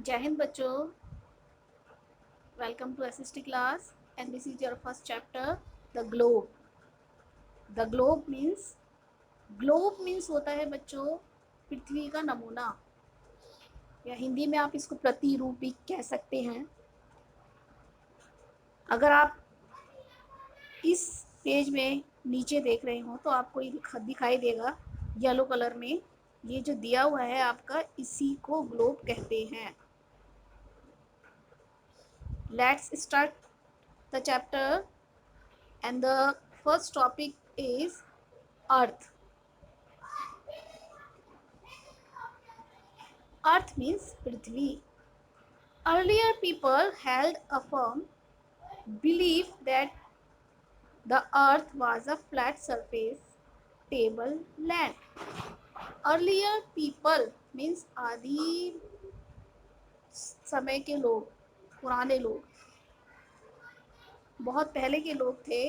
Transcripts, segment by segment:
जय हिंद बच्चों, welcome to SST class and this is your first chapter the globe. The globe means होता है बच्चों पृथ्वी का नमूना, या हिंदी में आप इसको प्रतिरूप भी कह सकते हैं। अगर आप इस पेज में नीचे देख रहे हो तो आपको ये दिखाई देगा येलो कलर में, ये जो दिया हुआ है आपका, इसी को ग्लोब कहते हैं। Let's start the chapter and the first topic is earth. Earth means prithvi. Earlier people held a firm belief that the earth was a flat surface, stable land. Earlier people means आदि समय के लोग, पुराने लोग, बहुत पहले के लोग थे।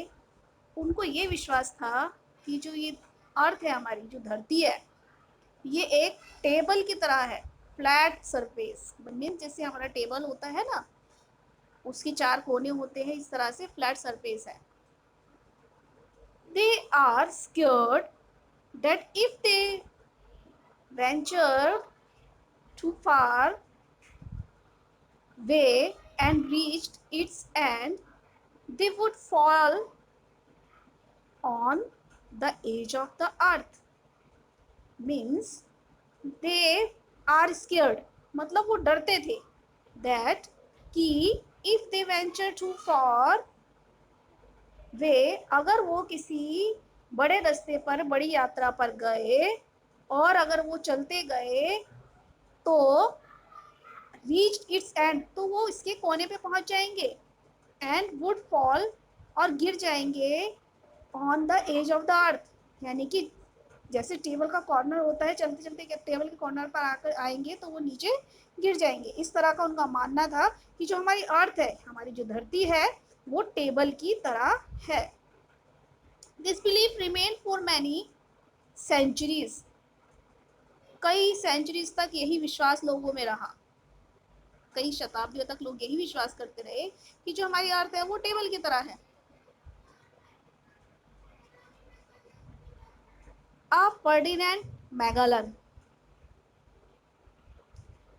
उनको ये विश्वास था कि जो ये अर्थ है, हमारी जो धरती है, ये एक टेबल की तरह है। फ्लैट सरफेस मीन जैसे हमारा टेबल होता है ना, उसके चार कोने होते हैं, इस तरह से फ्लैट सरफेस है। They are scared that if they venture too far way and reached its end, they would fall on the edge of the earth. Means they are scared, मतलब वो डरते थे that कि if they venture too far वे, अगर वो किसी बड़े रास्ते पर, बड़ी यात्रा पर गए और अगर वो चलते गए तो रीच इट्स एंड, तो वो इसके कोने पे पहुंच जाएंगे, एंड वुड फॉल, और गिर जाएंगे, on the edge of the earth, यानी कि जैसे टेबल का कॉर्नर होता है, चलते चलते टेबल के कॉर्नर पर आकर आएंगे तो वो नीचे गिर जाएंगे। इस तरह का उनका मानना था कि जो हमारी अर्थ है, हमारी जो धरती है, वो टेबल की तरह है। This belief remain for many centuries, कई सेंचुरीज तक यही विश्वास लोगों में रहा। कई शताब्दियों तक लोग यही विश्वास करते रहे कि जो हमारी अर्थ है वो टेबल की तरह है। Ferdinand Magellan,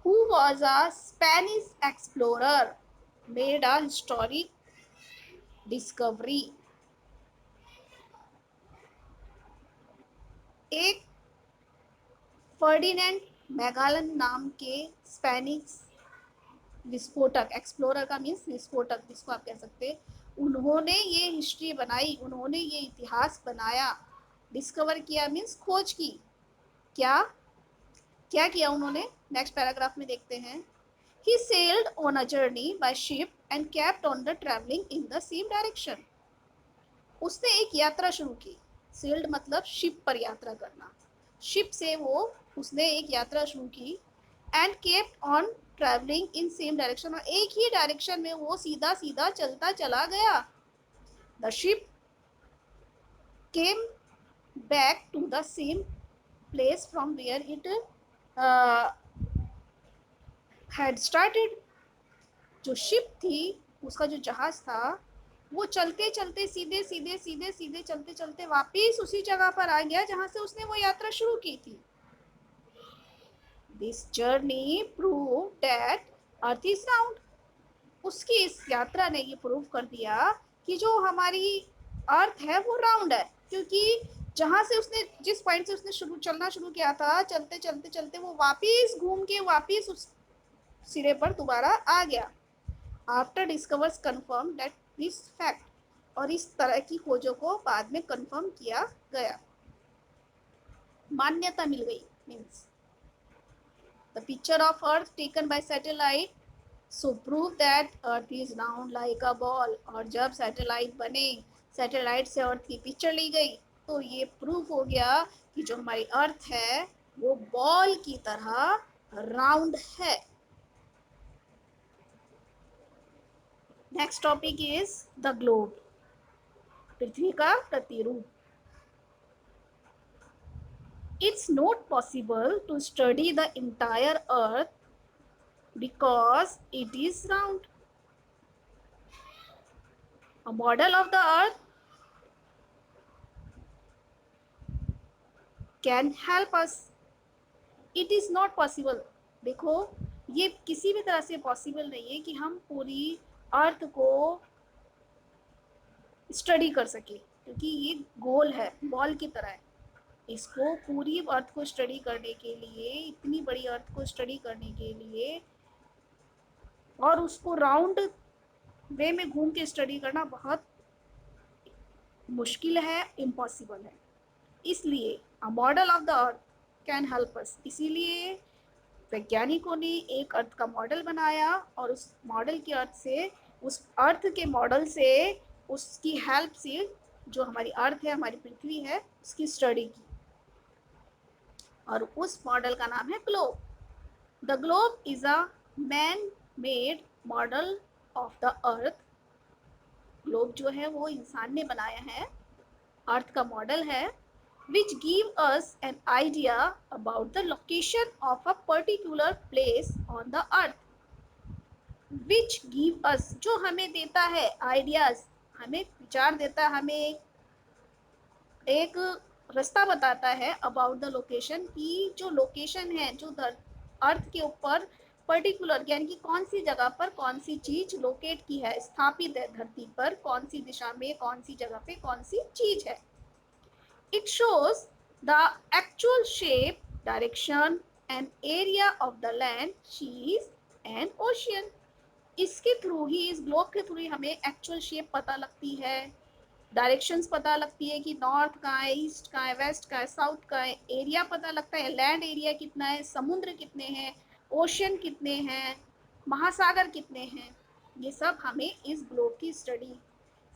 who was a Spanish explorer, made a historic discovery. एक फर्डिनेंड मैगलन नाम के स्पेनिश विस्फोटक, एक्सप्लोरर का मीन्स विस्फोटक जिसको आप कह सकते हैं, उन्होंने ये हिस्ट्री बनाई, उन्होंने ये इतिहास बनाया। डिस्कवर किया मीन्स खोज की। क्या क्या किया उन्होंने, नेक्स्ट पैराग्राफ में देखते हैं। He sailed on a journey by ship and kept on the traveling in the same direction. उसने एक यात्रा शुरू की। सेल्ड मतलब शिप पर यात्रा करना। शिप से वो उसने एक यात्रा शुरू की, and kept on travelling in same direction, और एक ही डायरेक्शन में वो सीधा सीधा चलता चला गया। The ship came back to the same place from where it had started. जो शिप थी, उसका जो जहाज था, वो चलते चलते सीधे सीधे सीधे सीधे चलते चलते वापिस उसी जगह पर आ गया जहां से उसने वो यात्रा शुरू की थी। This journey prove that earth is round. उसकी इस यात्रा ने ये प्रूव कर दिया कि जो हमारी अर्थ है वो राउंड है, क्योंकि जहां से उसने, जिस पॉइंट से उसने चलना शुरू किया था, चलते चलते चलते वो वापिस घूम के वापिस उस सिरे पर दोबारा आ गया। After discovers confirm that this fact, और इस तरह की खोजों को बाद में कन्फर्म किया गया, मान्यता मिल गई। Means the picture of earth taken by satellite so prove that earth is round like a ball. और जब सैटेलाइट बने, सैटेलाइट से अर्थ की पिक्चर ली गई, तो ये प्रूफ हो गया कि जो हमारी अर्थ है वो बॉल की तरह राउंड है। Next topic is the globe, पृथ्वी का प्रतिरूप। It's not possible to study the entire earth because it is round. A model of the earth can help us. It is not possible. देखो, ये किसी भी तरह से पॉसिबल नहीं है कि हम पूरी अर्थ को स्टडी कर सके, क्योंकि ये गोल है, बॉल की तरह है। इसको पूरी अर्थ को स्टडी करने के लिए, इतनी बड़ी अर्थ को स्टडी करने के लिए, और उसको राउंड वे में घूम के स्टडी करना बहुत मुश्किल है, इम्पॉसिबल है। इसलिए a model of the earth can help us. इसीलिए वैज्ञानिकों ने एक अर्थ का मॉडल बनाया और उस मॉडल की अर्थ से, उस अर्थ के मॉडल से, उसकी हेल्प से, जो हमारी अर्थ है, हमारी पृथ्वी है, उसकी स्टडी की। और उस मॉडल का नाम है globe. The globe is a man made model of the earth. Globe जो है वो इंसान ने बनाया है, अर्थ का मॉडल है, which give us an idea about the location of a particular place on the earth. Which give us, जो हमें देता है ideas, हमें विचार देता है, हमें एक रास्ता बताता है about the location, की जो लोकेशन है, जो अर्थ के ऊपर पर्टिकुलर, यानी कि कौन सी जगह पर कौन सी चीज लोकेट की है, स्थापित है धरती पर, कौन सी दिशा में, कौन सी जगह पे कौन सी चीज है। It shows the actual shape, direction and area of the land, seas and ocean. इसके थ्रू ही, इस ग्लोब के थ्रू ही हमें एक्चुअल शेप पता लगती है, डायरेक्शंस पता लगती है कि नॉर्थ कहाँ है, ईस्ट कहाँ है, वेस्ट कहाँ है, साउथ कहाँ है, एरिया पता लगता है, लैंड एरिया कितना है, समुद्र कितने हैं, ओशन कितने हैं, महासागर कितने हैं। ये सब हमें इस ग्लोब की स्टडी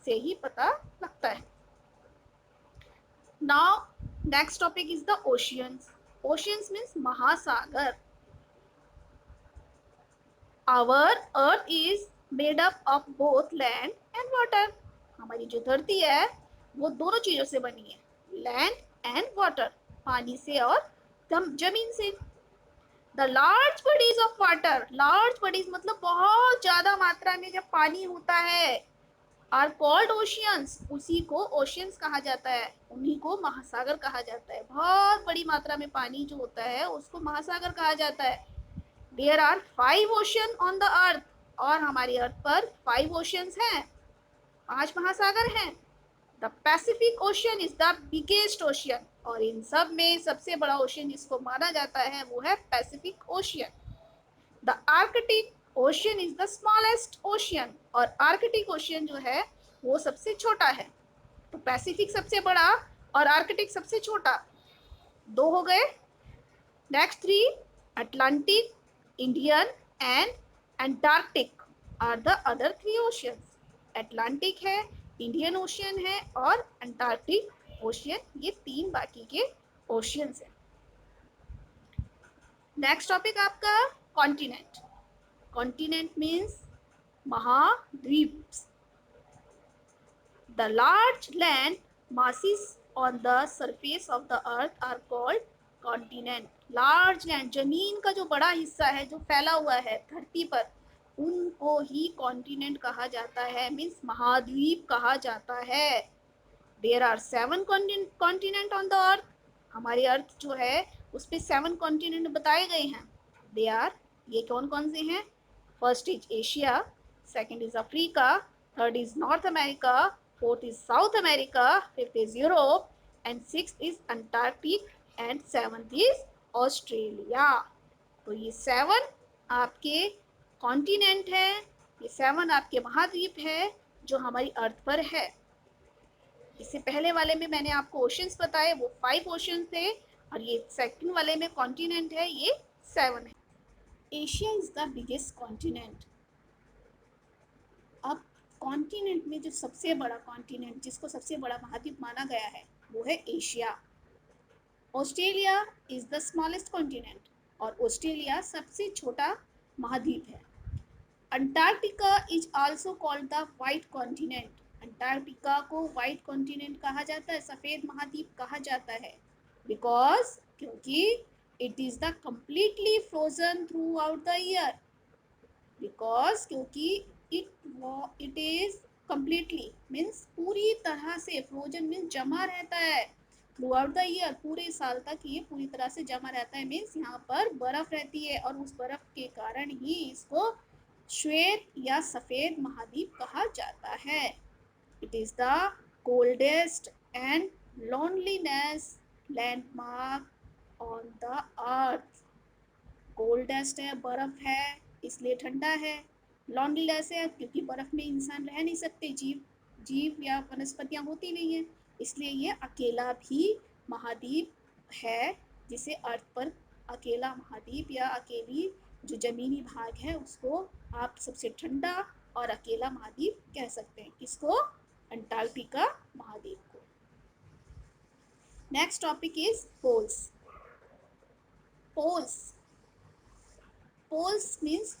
से ही पता लगता है। Now, next topic is the oceans. Oceans means Mahasagar. Our earth is made up of both land and water. हमारी जो धरती है वो दोनों चीजों से बनी है, लैंड एंड वाटर, पानी से और जमीन से। The large bodies of water, large bodies मतलब बहुत ज्यादा मात्रा में जब पानी होता है, आर कॉल्ड ओशियंस, उसी को ओशियंस कहा जाता है, उन्हीं को महासागर कहा जाता है। बहुत बड़ी मात्रा में पानी जो होता है उसको महासागर कहा जाता है। There are 5 ocean on the earth, और हमारी अर्थ पर 5 ओशियंस हैं, 5 महासागर हैं। The Pacific ocean is the biggest ocean, और इन सब में सबसे बड़ा ओशियन जिसको माना जाता है वो है Pacific ocean. The Arctic ocean is the smallest ocean, और आर्कटिक ओशियन जो है वो सबसे छोटा है। तो पैसिफिक सबसे बड़ा और आर्कटिक सबसे छोटा, 2 हो गए। Next 3, Atlantic, Indian and Antarctic are the other 3 oceans. Atlantic है, इंडियन ओशियन है और अंटार्कटिक ओशियन, ये 3 बाकी के ओशियंस हैं। नेक्स्ट टॉपिक आपका कॉन्टिनेंट। कॉन्टिनेंट मीन्स महाद्वीप। The large land masses on the surface of the earth are called continent. Large land, जमीन का जो बड़ा हिस्सा है जो फैला हुआ है धरती पर, उनको ही कॉन्टिनेंट कहा जाता है, मीन्स महाद्वीप कहा जाता है। There are 7 continent on the earth. हमारी अर्थ जो है उस पर 7 कॉन्टिनेंट बताए गए हैं। They are, ये कौन कौन से हैं? First is Asia, second is Africa, third is north America, fourth is south America, fifth is Europe and sixth is Antarctic and seventh is Australia. तो ये 7 आपके कॉन्टिनेंट है, ये 7 आपके महाद्वीप है जो हमारी अर्थ पर है। इससे पहले वाले में मैंने आपको ओशंस बताए, वो 5 ओशन थे, और ये सेकंड वाले में कॉन्टिनेंट है, ये 7 है। Asia is the biggest continent. अब कॉन्टिनेंट में जो सबसे बड़ा कॉन्टिनेंट, जिसको सबसे बड़ा महाद्वीप माना गया है, वो है Asia. Australia is the smallest continent, और ऑस्ट्रेलिया सबसे छोटा महाद्वीप है। Antarctica is also called the white continent. Antarctica को व्हाइट कॉन्टिनेंट कहा जाता है, सफेद महाद्वीप कहा जाता है, बिकॉज, क्योंकि it is the completely frozen through out the year. Because क्योंकि इट इज कम्प्लीटली मीन्स पूरी तरह से फ्रोजन मीन्स जमा रहता है थ्रू आउट द ईयर, पूरे साल तक ये पूरी तरह से जमा रहता है। मीन्स यहाँ पर बर्फ रहती है और उस बर्फ के कारण ही इसको श्वेत या सफेद महाद्वीप कहा जाता है। It is the coldest and loneliness landmark on the earth. Coldest है, बर्फ है इसलिए ठंडा है। लॉन्लीनेस है क्योंकि बर्फ में इंसान रह नहीं सकते, जीव जीव या वनस्पतियां होती नहीं है, इसलिए ये अकेला भी महाद्वीप है, जिसे अर्थ पर अकेला महाद्वीप या अकेली जो जमीनी भाग है उसको आप सबसे ठंडा और अकेला महाद्वीप कह सकते हैं। किसको? अंटार्कटिका महाद्वीप को। Next topic is poles. Poles poles means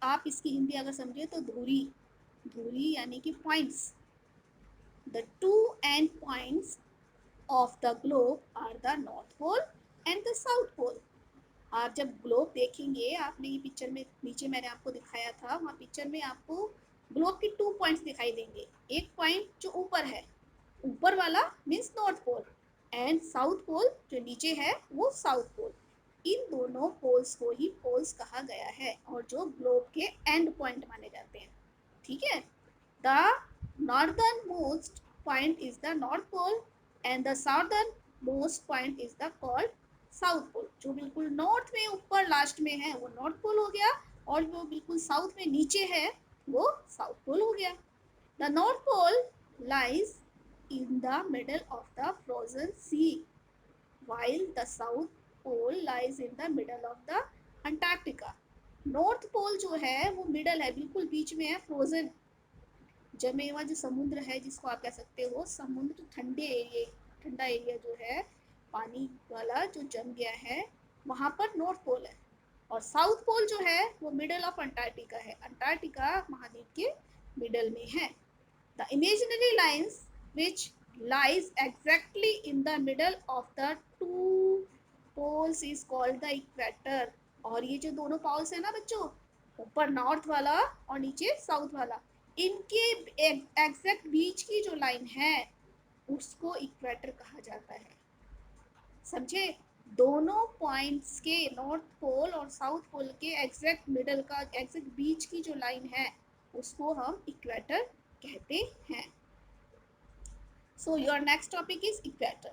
आप इसकी हिंदी अगर समझे तो धुरी, धुरी यानी कि points. The two end points of the globe are the north pole and the south pole. आप जब ग्लोब देखेंगे, आपने ये पिक्चर में नीचे मैंने आपको दिखाया था, वहाँ पिक्चर में आपको ग्लोब के 2 पॉइंट्स दिखाई देंगे। एक पॉइंट जो ऊपर है, ऊपर वाला means north pole, and south pole जो नीचे है वो साउथ पोल। इन दोनों पोल्स को ही पोल्स कहा गया है और जो ग्लोब के एंड पॉइंट माने जाते हैं। ठीक है। The northern most point is the north pole and the southern most point is the called south pole. जो बिल्कुल नॉर्थ में ऊपर लास्ट में है वो नॉर्थ पोल हो गया, और जो बिल्कुल साउथ में नीचे है वो साउथ पोल हो गया। The north pole lies in the middle of the frozen sea, while the south pole lies in the middle of the Antarctica. North pole जो है वो मिडल है, बिल्कुल बीच में है, फ्रोजन जमे हुआ जो समुद्र है, जिसको आप कह सकते हो समुद्र ठंडे एरिया, ठंडा एरिया जो है पानी वाला जो जम गया है, वहाँ पर नॉर्थ पोल है। और साउथ पोल जो है वो मिडल ऑफ अंटार्कटिका है, अंटार्कटिका महाद्वीप के मिडल में है। The imaginary lines which lies exactly in the middle of the two poles is called the equator। और ये जो दोनों पोल्स है ना बच्चों, ऊपर नॉर्थ वाला और नीचे साउथ वाला, इनके एग्जैक्ट बीच की जो लाइन है उसको इक्वेटर कहा जाता है। समझे? दोनों पॉइंट्स के, नॉर्थ पोल और साउथ पोल के एग्जैक्ट मिडल का, एग्जैक्ट बीच की जो लाइन है उसको हम इक्वेटर कहते हैं। So your next topic is equator.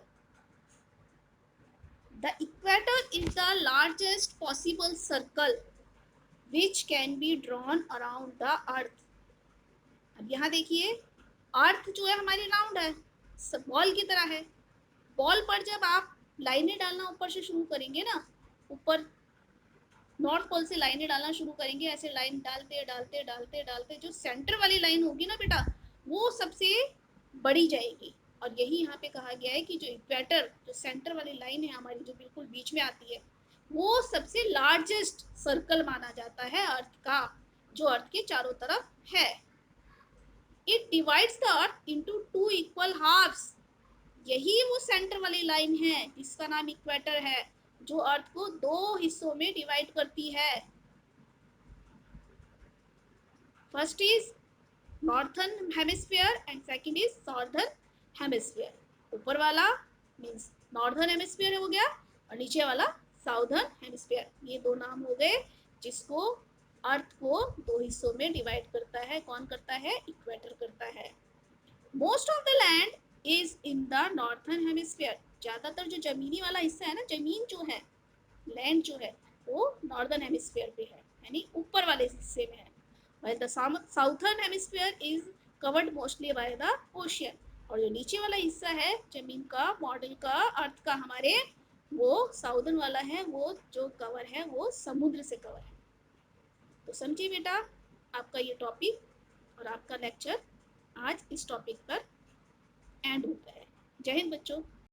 The equator is the largest possible circle which can be drawn around the earth। अब यहाँ देखिए, अर्थ जो है हमारी राउंड है, बॉल की तरह है। बॉल पर जब आप लाइनें डालना ऊपर से शुरू करेंगे ना, ऊपर नॉर्थ पोल से लाइनें डालना शुरू करेंगे, ऐसे लाइन डालते डालते डालते डालते जो सेंटर वाली लाइन होगी ना बेटा, वो सबसे बड़ी जाएगी। और यही यहाँ पे कहा गया है कि जो इक्वेटर, जो सेंटर वाली लाइन है हमारी, जो बिल्कुल बीच में आती है, वो सबसे लार्जेस्ट सर्कल माना जाता है अर्थ का, जो अर्थ के चारों तरफ है। It divides the earth into 2 equal halves. यही वो सेंटर वाली लाइन है जिसका नाम इक्वेटर है, जो अर्थ को 2 हिस्सों में डिवाइड करती है। First is northern hemisphere and second is southern hemisphere. ऊपर वाला मींस नॉर्थर्न हेमिस्फीयर हो गया और नीचे वाला साउथर्न हेमिस्फीयर। ये दो नाम हो गए जिसको अर्थ को 2 हिस्सों में डिवाइड करता है। कौन करता है? इक्वेटर करता है। Most of the land is in the northern hemisphere. ज्यादातर जो जमीनी वाला हिस्सा है ना, जमीन जो है, लैंड जो है, वो नॉर्दर्न हेमिस्फीयर पे है, यानी ऊपर वाले हिस्से में है। while the southern hemisphere is covered mostly by the ocean। और जो नीचे वाला हिस्सा है जमीन का, मॉडल का, अर्थ का हमारे, वो साउदर्न वाला है, वो जो कवर है वो समुद्र से कवर है। तो समझिए बेटा, आपका ये टॉपिक और आपका लेक्चर आज इस टॉपिक पर एंड होता है। जय हिंद बच्चों।